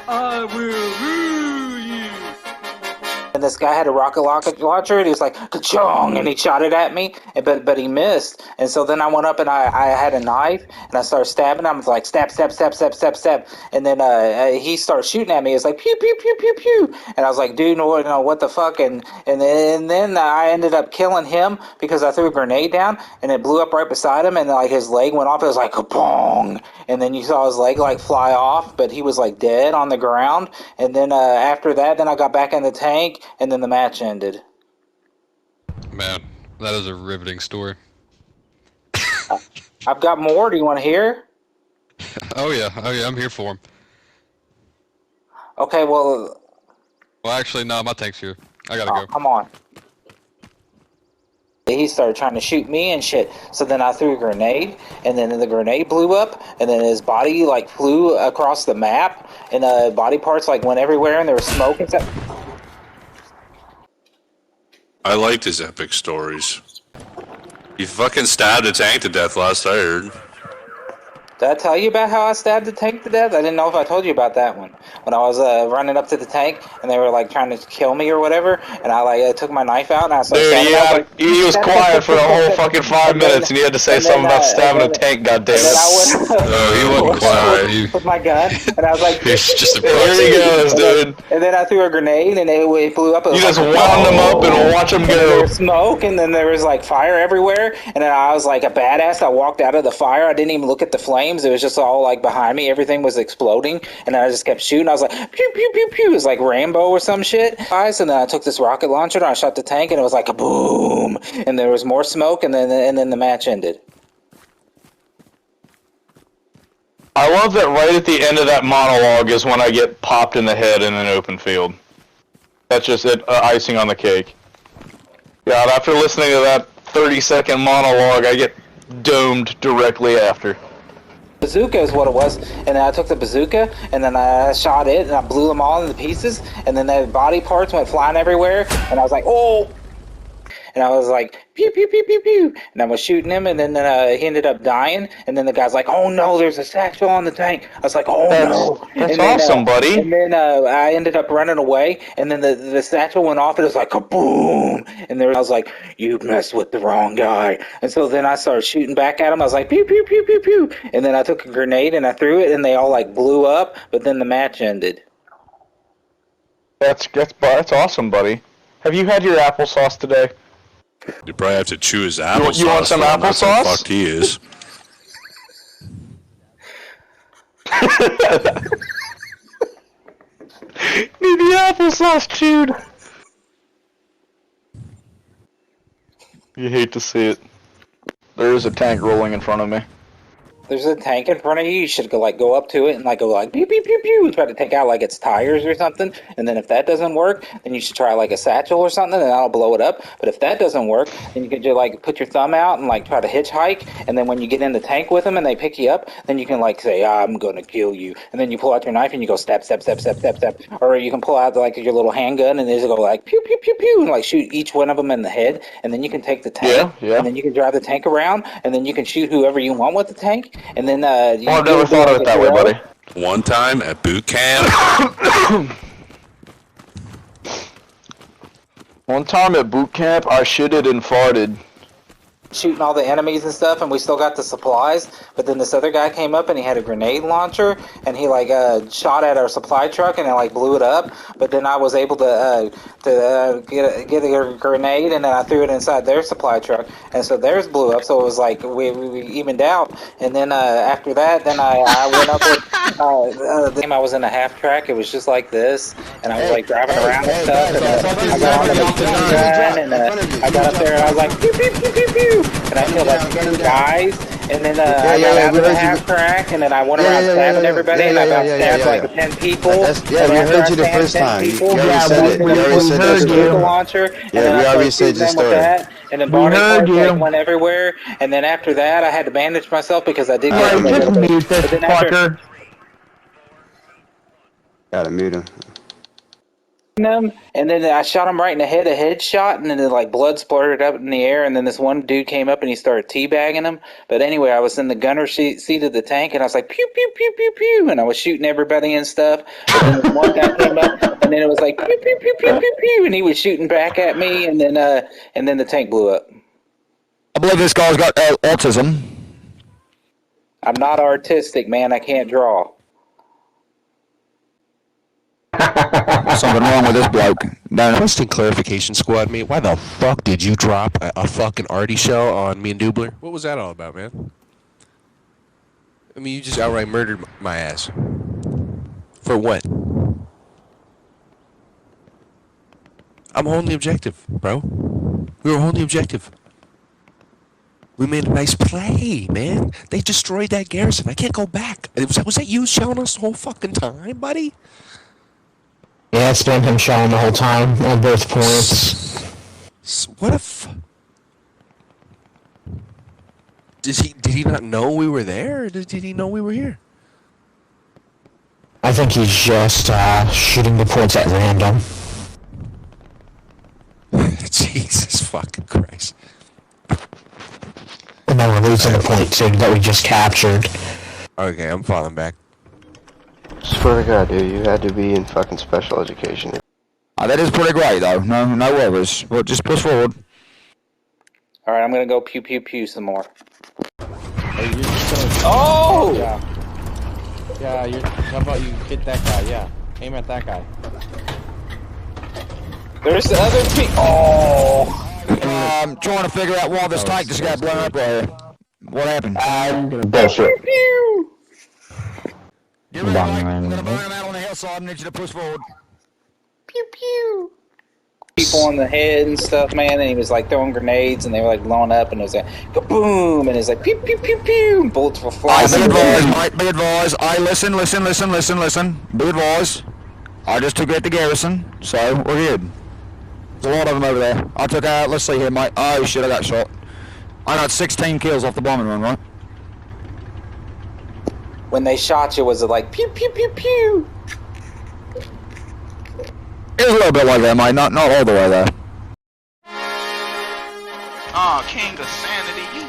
I will rule you. And this guy had a rocket launcher, and he was like, ka-chong, and he shot it at me, but he missed. And so then I went up, and I had a knife, and I started stabbing him. I was like, stab, stab, stab, stab, stab, stab. And then he started shooting at me. It's like, pew, pew, pew, pew, pew. And I was like, dude, no, what the fuck? And then I ended up killing him because I threw a grenade down, and it blew up right beside him, and like his leg went off. It was like, ka-pong. And then you saw his leg like fly off, but he was like dead on the ground. And then after that, then I got back in the tank, and then the match ended. Man, that is a riveting story. I've got more. Do you want to hear? Oh yeah, I'm here for him. Okay, well... Well, actually, no, my tank's here. I gotta go. Come on. He started trying to shoot me and shit. So then I threw a grenade, and then the grenade blew up, and then his body like flew across the map, and body parts like went everywhere, and there was smoke and stuff. I liked his epic stories. He fucking stabbed a tank to death last I heard. Did I tell you about how I stabbed the tank to death? I didn't know if I told you about that one. When I was running up to the tank, and they were like trying to kill me or whatever, and I like took my knife out and I started stabbing. Dude, yeah, he was quiet for the whole fucking 5 minutes, and he had to say something about stabbing a tank. Goddammit! No, he wasn't quiet. With my gun, and I was like, He's just a There he goes, dude. And then I threw a grenade, and it blew up. You just wound him up and watch him go. There was smoke, and then there was like fire everywhere, and then I was like a badass. I walked out of the fire. I didn't even look at the flames. It was just all like behind me. Everything was exploding, and I just kept shooting. I was like, pew, pew, pew, pew. It was like Rambo or some shit. And then I took this rocket launcher, and I shot the tank, and it was like a boom. And there was more smoke, and then the match ended. I love that right at the end of that monologue is when I get popped in the head in an open field. That's just it, icing on the cake. God, after listening to that 30-second monologue, I get domed directly after. Bazooka is what it was, and then I took the bazooka, and then I shot it, and I blew them all into pieces, and then the body parts went flying everywhere, and I was like, oh! And I was like, pew, pew, pew, pew, pew, and I was shooting him, and then he ended up dying, and then the guy's like, oh no, there's a satchel on the tank. I was like, oh no. That's awesome, buddy. And then I ended up running away, and then the satchel went off, and it was like, kaboom! And I was like, you messed with the wrong guy. And so then I started shooting back at him. I was like, pew, pew, pew, pew, pew. And then I took a grenade, and I threw it, and they all like blew up, but then the match ended. That's awesome, buddy. Have you had your applesauce today? You probably have to chew his applesauce. You want some applesauce? Fuck he is. Need the applesauce chewed. You hate to see it. There is a tank rolling in front of me. There's a tank in front of you. You should go up to it and go like pew pew pew pew. Try to take out like its tires or something. And then if that doesn't work, then you should try like a satchel or something, and that'll blow it up. But if that doesn't work, then you could just like put your thumb out and like try to hitchhike. And then when you get in the tank with them and they pick you up, then you can like say, I'm gonna kill you. And then you pull out your knife and you go stab stab stab stab stab stab. Or you can pull out like your little handgun and they just go like pew pew pew pew and like shoot each one of them in the head. And then you can take the tank. Yeah. And then you can drive the tank around. And then you can shoot whoever you want with the tank. And then I've never thought of it that way, buddy. One time at boot camp. One time at boot camp, I shitted and farted. Shooting all the enemies and stuff, and we still got the supplies. But then this other guy came up and he had a grenade launcher, and he like shot at our supply truck and it like blew it up. But then I was able to get a grenade, and then I threw it inside their supply truck, and so theirs blew up. So it was like we evened out. And then after that, then I went up with the time I was in a half track. It was just like this, and I was like driving around and stuff. And I got on the machine gun, and I got up there and I was like pew pew pew pew pew. And I killed like 2 guys, and then I got out of the half track, and then I went around stabbing everybody, and I about stabbed like 10 people. We heard you the first time. You already said it. You already said that story. Launcher, Yeah, we already said your story. And then body parts like went everywhere, and then after that, I had to bandage myself because I did get a little bit. But then after, Gotta mute him. him, and then I shot him right in the head, a headshot, and then like blood splurted up in the air, and then this one dude came up and he started teabagging him. But anyway, I was in the gunner seat of the tank, and I was like pew pew pew pew pew, and I was shooting everybody and stuff. But then this one guy came up, and then it was like pew pew pew pew pew pew, and he was shooting back at me, and then the tank blew up. I believe this guy's got autism. I'm not artistic, man. I can't draw. Something wrong with this bloke. Don't Question clarification, squad mate. Why the fuck did you drop a fucking arty shell on me and Dubler? What was that all about, man? I mean, you just outright murdered my ass. For what? I'm holding the objective, bro. We were holding the objective. We made a nice play, man. They destroyed that garrison. I can't go back. Was that you shelling us the whole fucking time, buddy? Yeah, it's been him shelling the whole time on both points. What if? Did he not know we were there, or did he know we were here? I think he's just shooting the points at random. Jesus fucking Christ. And then we're losing the point too that we just captured. Okay, I'm falling back. Swear to God, dude, you had to be in fucking special education. that is pretty great, though. No worries. Well, just push forward. All right, I'm gonna go pew pew pew some more. Hey, you're just gonna... Oh! Yeah, how about you hit that guy? Yeah, aim at that guy. There's the other people. Oh! I'm trying to figure out why this tank just got blown up right here. What happened? I'm gonna bullshit. You're right, Mike. We're gonna burn him out on the hillside and need you to push forward. Pew pew. People on the head and stuff, man, and he was like throwing grenades and they were like blowing up and it was like kaboom and it's like pew pew pew pew and bullets were flying. Be advised, Mike, be advised. Listen. Be advised. I just took out the garrison, so we're good. There's a lot of them over there. I took out, let's see here, mate. Oh shit, I got shot. I got 16 kills off the bombing run, right? When they shot you, was it like pew pew pew pew? It was a little bit like that, mate. Not all the way there. Aw, King of Sanity, you